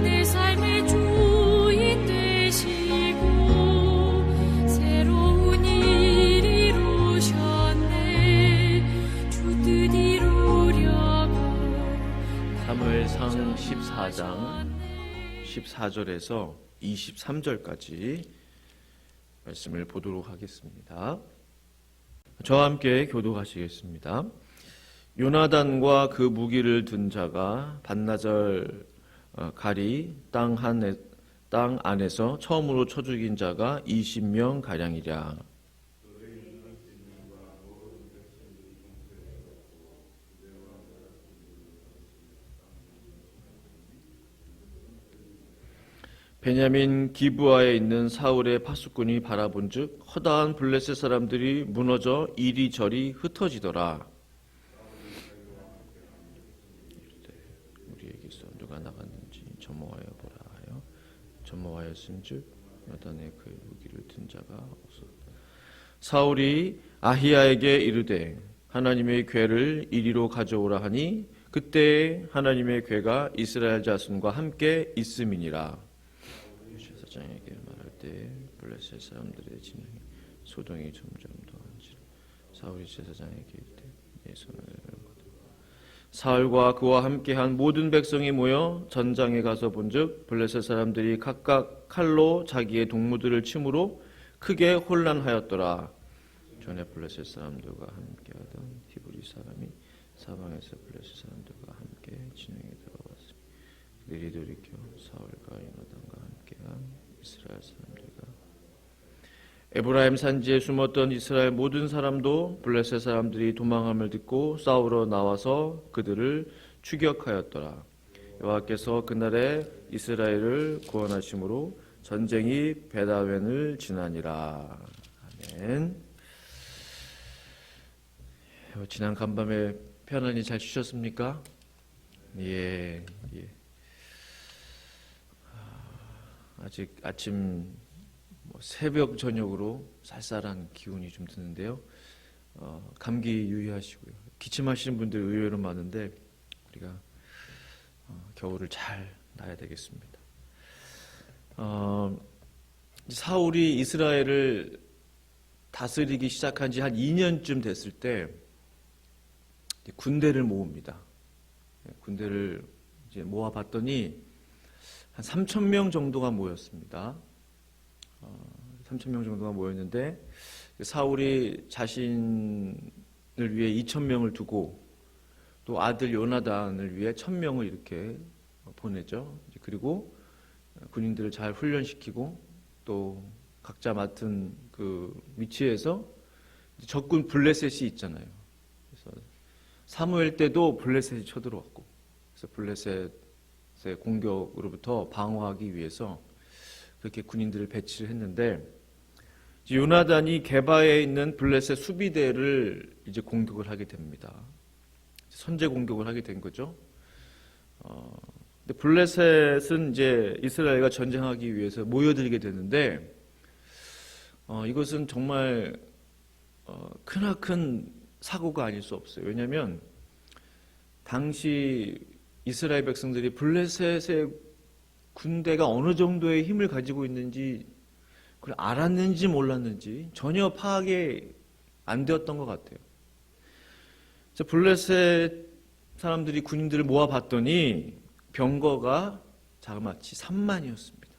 내 삶의 주인 되시고 새로운 일 이루셨네. 주 뜻 이루려고. 사무엘상 14장 14절에서 23절까지 말씀을 보도록 하겠습니다. 저와 함께 교독하시겠습니다. 요나단과 그 무기를 든 자가 반나절 가리 땅 안에서 처음으로 쳐 죽인 자가 20명 가량이랴. 베냐민 기브아에 있는 사울의 파수꾼이 바라본즉 허다한 블레셋 사람들이 무너져 이리저리 흩어지더라. 우리에게서 누가 나갔는지 점호하여 보라 하여 점호하였은즉 요단의 그 무기를 든 자가 없었다. 사울이 아히야에게 이르되 하나님의 궤를 이리로 가져오라 하니 그때 하나님의 궤가 이스라엘 자손과 함께 있음이니라. 제사장에게 말할 때 블레셋 사람들의 진영이 소동이 점점 더한지라. 사울이 제사장에게 이르되 내 손을 내밀거든. 사울과 그와 함께한 모든 백성이 모여 전장에 가서 본즉 블레셋 사람들이 각각 칼로 자기의 동무들을 침으로 크게 혼란하였더라. 전에 블레셋 사람들과 함께하던 히브리 사람이 사방에서 블레셋 사람들과 함께 진영에 들어왔으니 그들이 돌이켜 사울과 요나단과 함께한 이스라엘 사람들과 에브라임 산지에 숨었던 이스라엘 모든 사람도 블레셋 사람들이 도망함을 듣고 싸우러 나와서 그들을 추격하였더라. 여호와께서 그날에 이스라엘을 구원하심으로 전쟁이 베다웬을 지나니라. 아멘. 지난 간밤에 편안히 잘 쉬셨습니까? 예. 아직 아침 새벽 저녁으로 쌀쌀한 기운이 좀 드는데요. 감기 유의하시고요. 기침하시는 분들 의외로 많은데 우리가 겨울을 잘 나야 되겠습니다. 사울이 이스라엘을 다스리기 시작한 지 한 2년쯤 됐을 때 군대를 모읍니다. 군대를 이제 모아봤더니 한 3,000명 정도가 모였습니다. 3,000명 정도가 모였는데 사울이 자신을 위해 2,000명을 두고 또 아들 요나단을 위해 1,000명을 이렇게 보내죠. 그리고 군인들을 잘 훈련시키고 또 각자 맡은 그 위치에서 적군 블레셋이 있잖아요. 그래서 사무엘 때도 블레셋이 쳐들어왔고 그래서 블레셋 공격으로부터 방어하기 위해서 그렇게 군인들을 배치를 했는데 요나단이 게바에 있는 블레셋 수비대를 이제 공격을 하게 됩니다. 선제 공격을 하게 된 거죠. 근데 블레셋은 이제 이스라엘과 전쟁하기 위해서 모여들게 되는데 이것은 정말 크나큰 사고가 아닐 수 없어요. 왜냐하면 당시 이스라엘 백성들이 블레셋의 군대가 어느 정도의 힘을 가지고 있는지 그걸 알았는지 몰랐는지 전혀 파악이 안 되었던 것 같아요. 그래서 블레셋 사람들이 군인들을 모아봤더니 병거가 자그마치 3만이었습니다.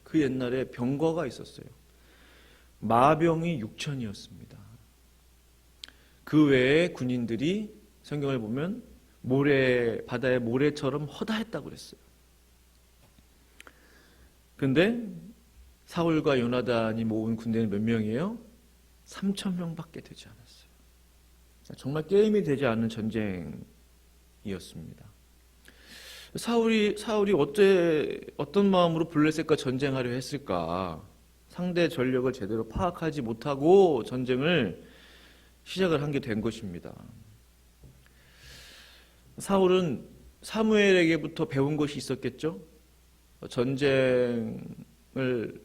그 옛날에 병거가 있었어요. 마병이 6천이었습니다. 그 외에 군인들이 성경을 보면 바다의 모래처럼 허다했다고 그랬어요. 근데 사울과 요나단이 모은 군대는 몇 명이에요? 3,000명밖에 되지 않았어요. 정말 게임이 되지 않는 전쟁이었습니다. 사울이 어떤 마음으로 블레셋과 전쟁하려 했을까? 상대 전력을 제대로 파악하지 못하고 전쟁을 시작을 한 게 된 것입니다. 사울은 사무엘에게부터 배운 것이 있었겠죠? 전쟁을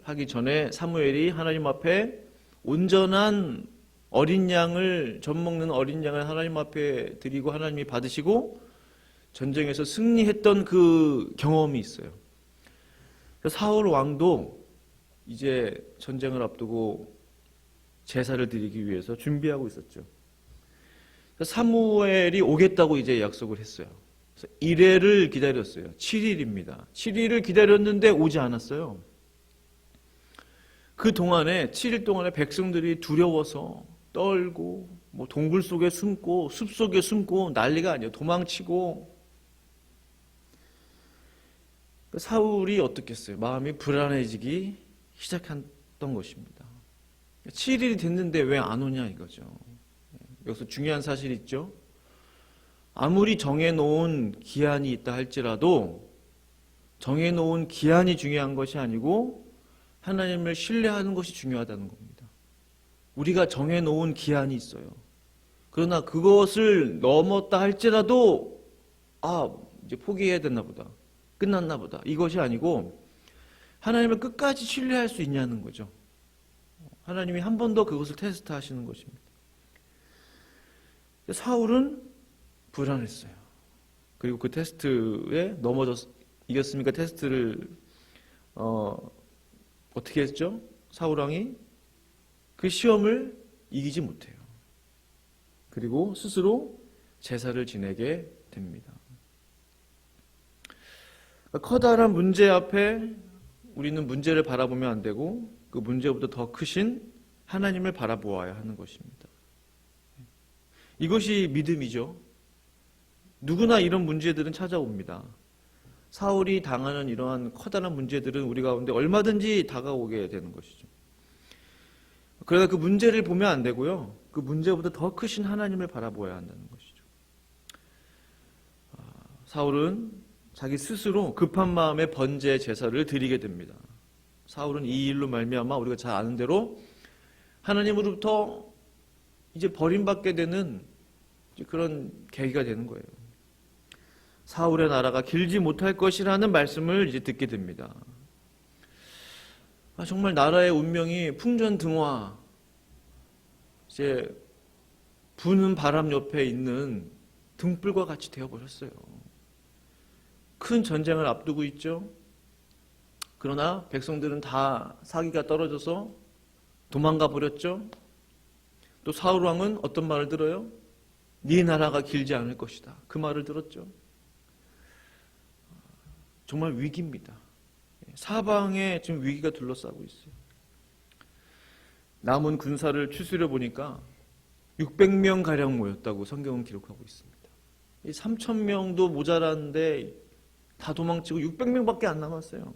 하기 전에 사무엘이 하나님 앞에 온전한 어린 양을, 젖 먹는 어린 양을 하나님 앞에 드리고 하나님이 받으시고 전쟁에서 승리했던 그 경험이 있어요. 사울 왕도 이제 전쟁을 앞두고 제사를 드리기 위해서 준비하고 있었죠. 사무엘이 오겠다고 이제 약속을 했어요. 그래서 1회를 기다렸어요. 7일입니다. 7일을 기다렸는데 오지 않았어요. 그 동안에 7일 동안에 백성들이 두려워서 떨고 뭐 동굴 속에 숨고 숲 속에 숨고 난리가 아니에요. 도망치고. 사울이 어떻겠어요? 마음이 불안해지기 시작했던 것입니다. 7일이 됐는데 왜 안 오냐 이거죠. 여기서 중요한 사실이 있죠. 아무리 정해놓은 기한이 있다 할지라도 정해놓은 기한이 중요한 것이 아니고 하나님을 신뢰하는 것이 중요하다는 겁니다. 우리가 정해놓은 기한이 있어요. 그러나 그것을 넘었다 할지라도 이제 포기해야 됐나 보다. 끝났나 보다. 이것이 아니고 하나님을 끝까지 신뢰할 수 있냐는 거죠. 하나님이 한 번 더 그것을 테스트하시는 것입니다. 사울은 불안했어요. 그리고 그 테스트에 이겼으니까 테스트를 어떻게 했죠? 사울 왕이 그 시험을 이기지 못해요. 그리고 스스로 제사를 지내게 됩니다. 커다란 문제 앞에 우리는 문제를 바라보면 안 되고 그 문제보다 더 크신 하나님을 바라보아야 하는 것입니다. 이것이 믿음이죠. 누구나 이런 문제들은 찾아옵니다. 사울이 당하는 이러한 커다란 문제들은 우리 가운데 얼마든지 다가오게 되는 것이죠. 그러나 그 문제를 보면 안 되고요. 그 문제보다 더 크신 하나님을 바라보아야 한다는 것이죠. 사울은 자기 스스로 급한 마음에 번제 제사를 드리게 됩니다. 사울은 이 일로 말미암아 우리가 잘 아는 대로 하나님으로부터 이제 버림받게 되는 그런 계기가 되는 거예요. 사울의 나라가 길지 못할 것이라는 말씀을 이제 듣게 됩니다. 정말 나라의 운명이 풍전등화, 이제 부는 바람 옆에 있는 등불과 같이 되어버렸어요. 큰 전쟁을 앞두고 있죠. 그러나 백성들은 다 사기가 떨어져서 도망가 버렸죠. 또 사울 왕은 어떤 말을 들어요? 네 나라가 길지 않을 것이다. 그 말을 들었죠. 정말 위기입니다. 사방에 지금 위기가 둘러싸고 있어요. 남은 군사를 추스려 보니까 600명 가량 모였다고 성경은 기록하고 있습니다. 3,000명도 모자랐는데 다 도망치고 600명밖에 안 남았어요.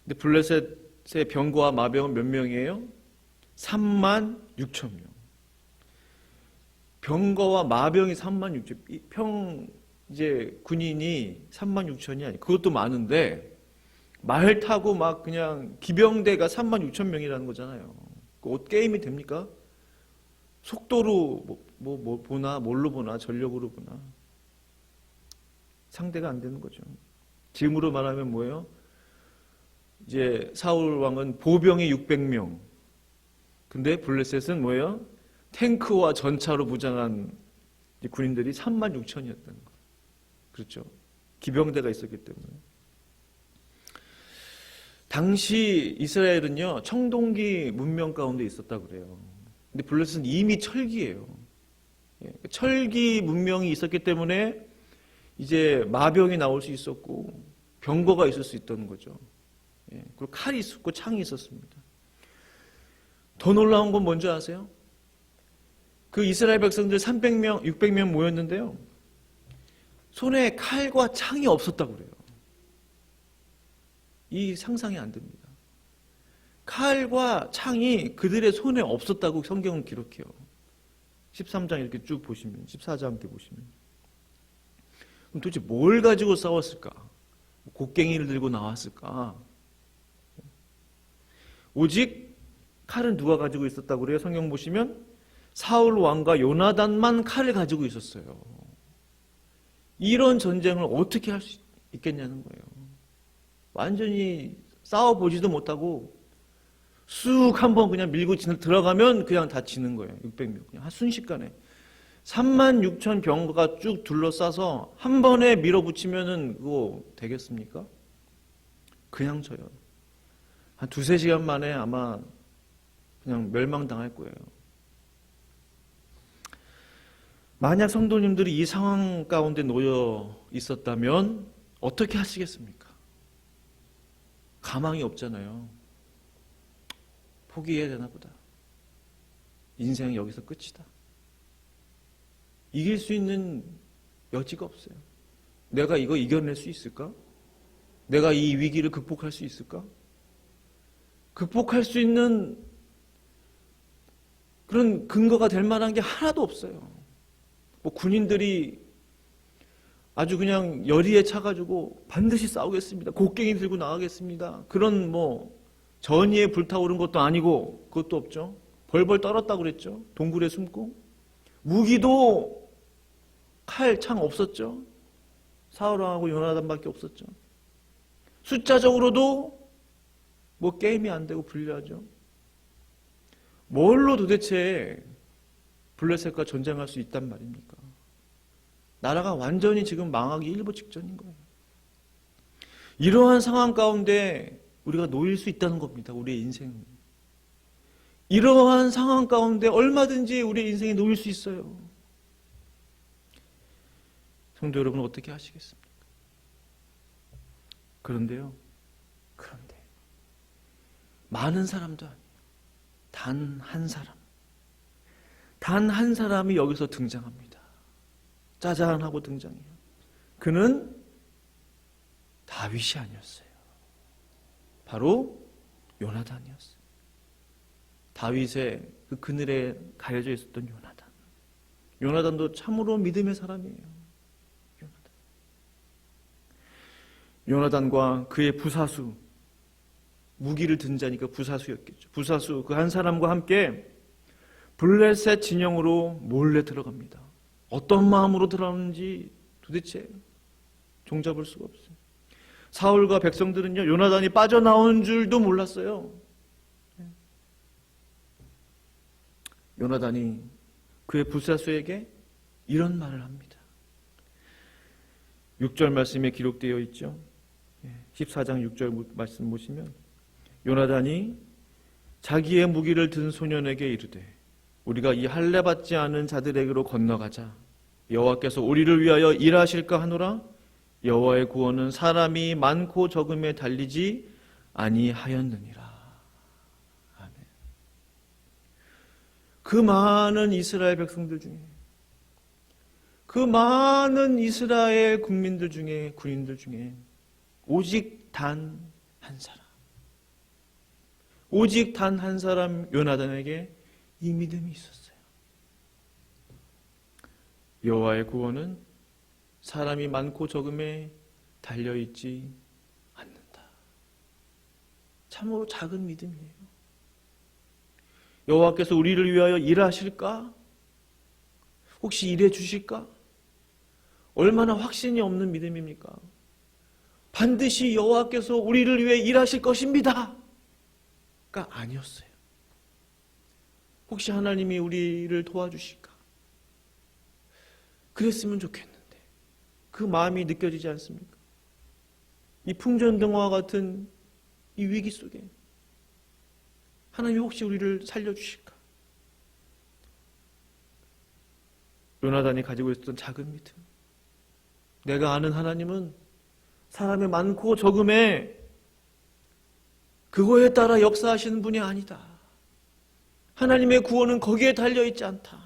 근데 블레셋의 병거와 마병은 몇 명이에요? 36,000명. 병거와 마병이 36,000명. 이제 군인이 36,000이 아니고 그것도 많은데 말 타고 막 그냥 기병대가 36,000명이라는 거잖아요. 게임이 됩니까? 속도로 뭐 보나 뭘로 보나 전력으로 보나 상대가 안 되는 거죠. 지금으로 말하면 뭐예요? 이제 사울 왕은 보병이 600명. 근데 블레셋은 뭐예요? 탱크와 전차로 무장한 군인들이 36,000이었다는 거예요. 그렇죠. 기병대가 있었기 때문에. 당시 이스라엘은요, 청동기 문명 가운데 있었다고 그래요. 근데 블레셋은 이미 철기예요. 철기 문명이 있었기 때문에 이제 마병이 나올 수 있었고 병거가 있을 수 있다는 거죠. 그리고 칼이 있었고 창이 있었습니다. 더 놀라운 건 뭔지 아세요? 그 이스라엘 백성들 300명, 600명 모였는데요. 손에 칼과 창이 없었다고 그래요. 이 상상이 안 됩니다. 칼과 창이 그들의 손에 없었다고 성경은 기록해요. 13장 이렇게 쭉 보시면, 14장 이렇게 보시면. 그럼 도대체 뭘 가지고 싸웠을까? 곡괭이를 들고 나왔을까? 오직 칼은 누가 가지고 있었다고 그래요? 성경 보시면 사울 왕과 요나단만 칼을 가지고 있었어요. 이런 전쟁을 어떻게 할 수 있겠냐는 거예요. 완전히 싸워보지도 못하고 쑥 한번 그냥 밀고 들어가면 그냥 다 지는 거예요. 600명. 그냥 한 순식간에. 36,000 병거가 쭉 둘러싸서 한 번에 밀어붙이면은 그거 되겠습니까? 그냥 져요. 한 2-3시간 만에 아마 그냥 멸망당할 거예요. 만약 성도님들이 이 상황 가운데 놓여 있었다면 어떻게 하시겠습니까? 가망이 없잖아요. 포기해야 되나 보다. 인생은 여기서 끝이다. 이길 수 있는 여지가 없어요. 내가 이거 이겨낼 수 있을까? 내가 이 위기를 극복할 수 있을까? 극복할 수 있는 그런 근거가 될 만한 게 하나도 없어요. 뭐 군인들이 아주 그냥 열의에 차가지고 반드시 싸우겠습니다. 곡괭이 들고 나가겠습니다. 그런 뭐 전의에 불타오른 것도 아니고 그것도 없죠. 벌벌 떨었다고 그랬죠. 동굴에 숨고. 무기도 칼, 창 없었죠. 사울왕하고 요나단밖에 없었죠. 숫자적으로도 뭐 게임이 안 되고 불리하죠. 뭘로 도대체 블레셋과 전쟁할 수 있단 말입니까? 나라가 완전히 지금 망하기 일보 직전인 거예요. 이러한 상황 가운데 우리가 놓일 수 있다는 겁니다. 우리의 인생. 이러한 상황 가운데 얼마든지 우리의 인생이 놓일 수 있어요. 성도 여러분 어떻게 하시겠습니까? 그런데 많은 사람도 아니에요. 단 한 사람이 여기서 등장합니다. 짜잔하고 등장해요. 그는 다윗이 아니었어요. 바로 요나단이었어요. 다윗의 그 그늘에 가려져 있었던 요나단. 요나단도 참으로 믿음의 사람이에요. 요나단과 그의 부사수, 무기를 든 자니까 부사수였겠죠. 부사수 그 한 사람과 함께 블레셋 진영으로 몰래 들어갑니다. 어떤 마음으로 들어가는지 도대체 종잡을 수가 없어요. 사울과 백성들은요, 요나단이 빠져나온 줄도 몰랐어요. 요나단이 그의 부사수에게 이런 말을 합니다. 6절 말씀에 기록되어 있죠. 14장 6절 말씀 보시면 요나단이 자기의 무기를 든 소년에게 이르되 우리가 이 할례 받지 않은 자들에게로 건너가자. 여호와께서 우리를 위하여 일하실까 하노라. 여호와의 구원은 사람이 많고 적음에 달리지 아니하였느니라. 아멘. 그 많은 이스라엘 백성들 중에, 그 많은 이스라엘 국민들 중에, 군인들 중에 오직 단 한 사람, 오직 단 한 사람 요나단에게 이 믿음이 있었어요. 여호와의 구원은 사람이 많고 적음에 달려있지 않는다. 참으로 작은 믿음이에요. 여호와께서 우리를 위하여 일하실까? 혹시 일해 주실까? 얼마나 확신이 없는 믿음입니까? 반드시 여호와께서 우리를 위해 일하실 것입니다. 가 아니었어요. 혹시 하나님이 우리를 도와주실까? 그랬으면 좋겠는데 그 마음이 느껴지지 않습니까? 이 풍전등화와 같은 이 위기 속에 하나님이 혹시 우리를 살려주실까? 요나단이 가지고 있었던 작은 믿음. 내가 아는 하나님은 사람의 많고 적음에 그거에 따라 역사하시는 분이 아니다. 하나님의 구원은 거기에 달려있지 않다.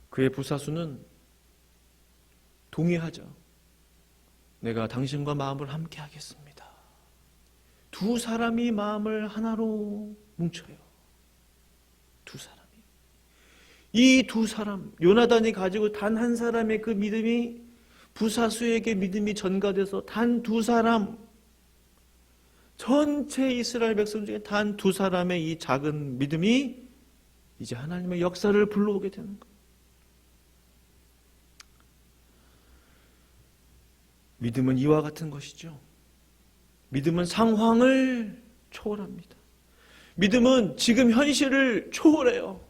그의 부사수는 동의하죠. 내가 당신과 마음을 함께 하겠습니다. 두 사람이 마음을 하나로 뭉쳐요. 두 사람이. 이 두 사람, 요나단이 가지고 단 한 사람의 그 믿음이 부사수에게 믿음이 전가돼서 단 두 사람, 전체 이스라엘 백성 중에 단 두 사람의 이 작은 믿음이 이제 하나님의 역사를 불러오게 되는 거예요. 믿음은 이와 같은 것이죠. 믿음은 상황을 초월합니다. 믿음은 지금 현실을 초월해요.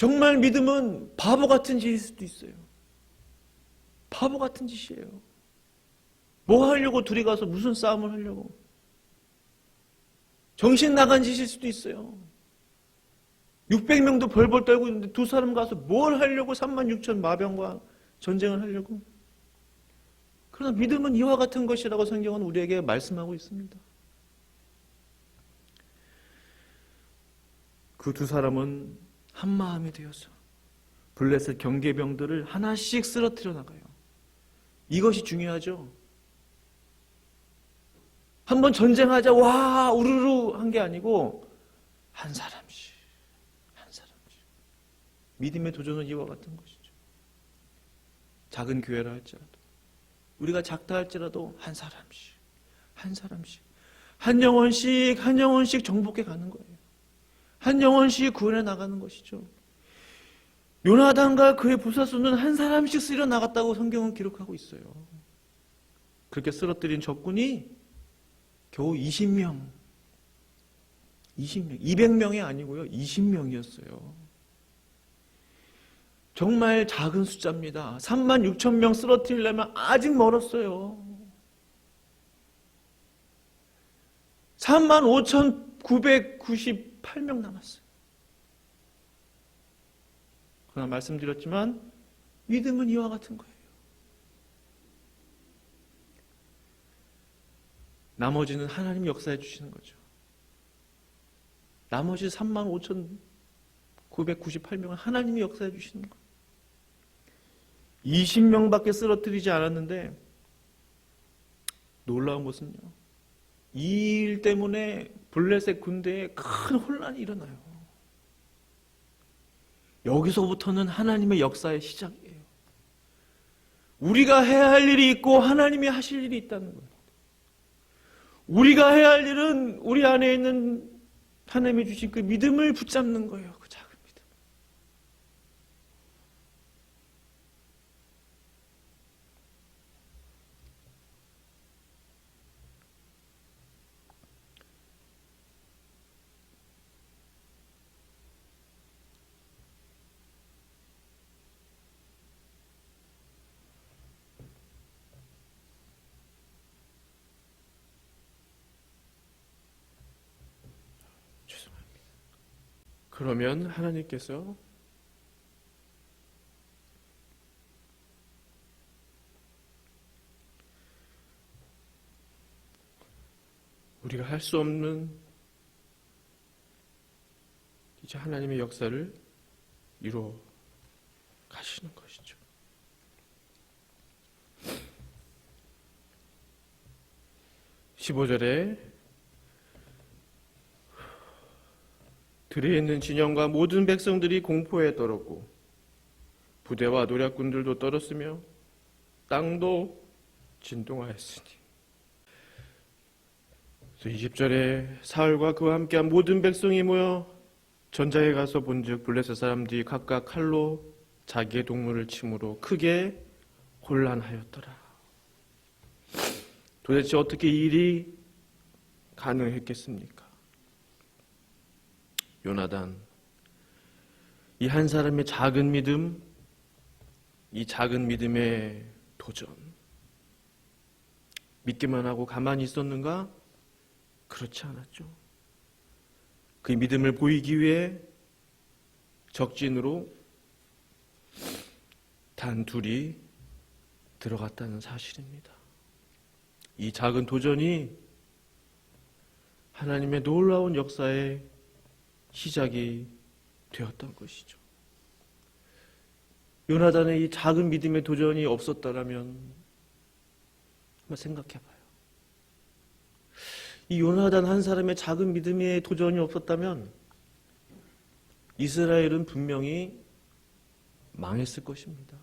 정말 믿음은 바보 같은 짓일 수도 있어요. 바보 같은 짓이에요. 뭐 하려고 둘이 가서 무슨 싸움을 하려고. 정신 나간 짓일 수도 있어요. 600명도 벌벌 떨고 있는데 두 사람 가서 뭘 하려고 36,000 마병과 전쟁을 하려고. 그러나 믿음은 이와 같은 것이라고 성경은 우리에게 말씀하고 있습니다. 그 두 사람은 한 마음이 되어서 블레셋 경계병들을 하나씩 쓰러뜨려 나가요. 이것이 중요하죠. 한번 전쟁하자 와 우르르 한 게 아니고 한 사람씩 한 사람씩. 믿음의 도전은 이와 같은 것이죠. 작은 교회라 할지라도 우리가 작다 할지라도 한 사람씩 한 사람씩 한 영혼씩 정복해 가는 거예요. 한 영혼씩 구원해 나가는 것이죠. 요나단과 그의 부사수는 한 사람씩 쓰러 나갔다고 성경은 기록하고 있어요. 그렇게 쓰러뜨린 적군이 겨우 20명, 200명이 아니고요. 20명이었어요. 정말 작은 숫자입니다. 36,000명 쓰러뜨리려면 아직 멀었어요. 35,998명 남았어요. 그러나 말씀드렸지만 믿음은 이와 같은 거예요. 나머지는 하나님 역사해 주시는 거죠. 나머지 35,998명은 하나님이 역사해 주시는 거예요. 20명밖에 쓰러뜨리지 않았는데 놀라운 것은요. 이 일 때문에 블레셋 군대에 큰 혼란이 일어나요. 여기서부터는 하나님의 역사의 시작이에요. 우리가 해야 할 일이 있고 하나님이 하실 일이 있다는 거예요. 우리가 해야 할 일은 우리 안에 있는 하나님이 주신 그 믿음을 붙잡는 거예요. 그 작은 믿음. 그러면 하나님께서 우리가 할 수 없는 이제 하나님의 역사를 이루어 가시는 것이죠. (15절에) 들에 있는 진영과 모든 백성들이 공포에 떨었고 부대와 노략군들도 떨었으며 땅도 진동하였으니. 20절에 사울과 그와 함께한 모든 백성이 모여 전장에 가서 본즉 블레셋 사람들이 각각 칼로 자기의 동물을 침으로 크게 혼란하였더라. 도대체 어떻게 이 일이 가능했겠습니까? 요나단, 이 한 사람의 작은 믿음, 이 작은 믿음의 도전. 믿기만 하고 가만히 있었는가? 그렇지 않았죠. 그 믿음을 보이기 위해 적진으로 단 둘이 들어갔다는 사실입니다. 이 작은 도전이 하나님의 놀라운 역사의 시작이 되었던 것이죠. 요나단의 이 작은 믿음의 도전이 없었다라면 한번 생각해 봐요. 이 요나단 한 사람의 작은 믿음의 도전이 없었다면 이스라엘은 분명히 망했을 것입니다.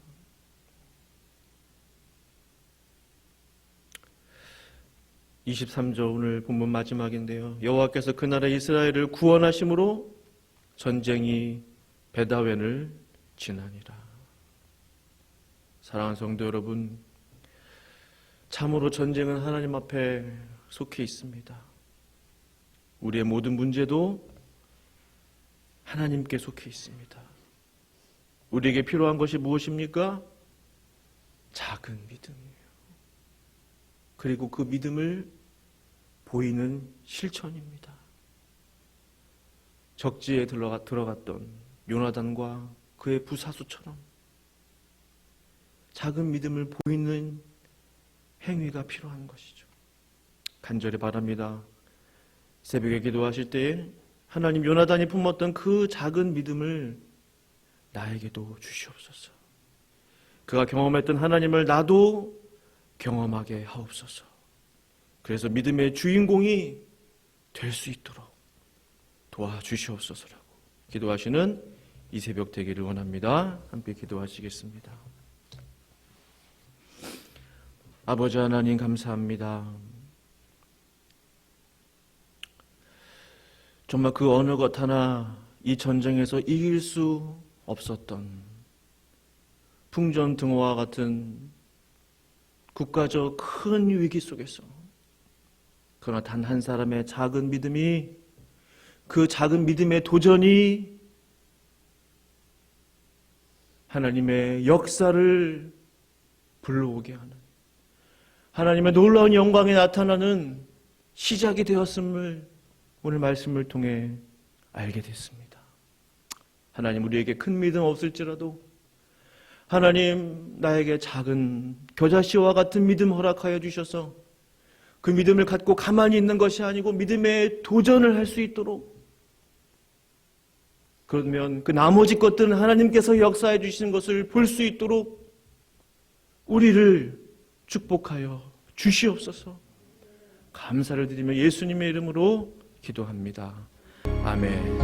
(23절) 오늘 본문 마지막인데요. 여호와께서 그 나라 이스라엘을 구원하심으로 전쟁이 베다웬을 지나니라. 사랑하는 성도 여러분, 참으로 전쟁은 하나님 앞에 속해 있습니다. 우리의 모든 문제도 하나님께 속해 있습니다. 우리에게 필요한 것이 무엇입니까? 작은 믿음이에요. 그리고 그 믿음을 보이는 실천입니다. 적지에 들어갔던 요나단과 그의 부사수처럼 작은 믿음을 보이는 행위가 필요한 것이죠. 간절히 바랍니다. 새벽에 기도하실 때에 하나님, 요나단이 품었던 그 작은 믿음을 나에게도 주시옵소서. 그가 경험했던 하나님을 나도 경험하게 하옵소서. 그래서 믿음의 주인공이 될 수 있도록 도와주시옵소서라고 기도하시는 이 새벽 되기를 원합니다. 함께 기도하시겠습니다. 아버지 하나님, 감사합니다. 정말 그 어느 것 하나 이 전쟁에서 이길 수 없었던 풍전등화와 같은 국가적 큰 위기 속에서 그러나 단 한 사람의 작은 믿음이, 그 작은 믿음의 도전이 하나님의 역사를 불러오게 하는, 하나님의 놀라운 영광이 나타나는 시작이 되었음을 오늘 말씀을 통해 알게 됐습니다. 하나님, 우리에게 큰 믿음 없을지라도 하나님, 나에게 작은 겨자씨와 같은 믿음 허락하여 주셔서 그 믿음을 갖고 가만히 있는 것이 아니고 믿음의 도전을 할 수 있도록, 그러면 그 나머지 것들은 하나님께서 역사해 주시는 것을 볼 수 있도록 우리를 축복하여 주시옵소서. 감사를 드리며 예수님의 이름으로 기도합니다. 아멘.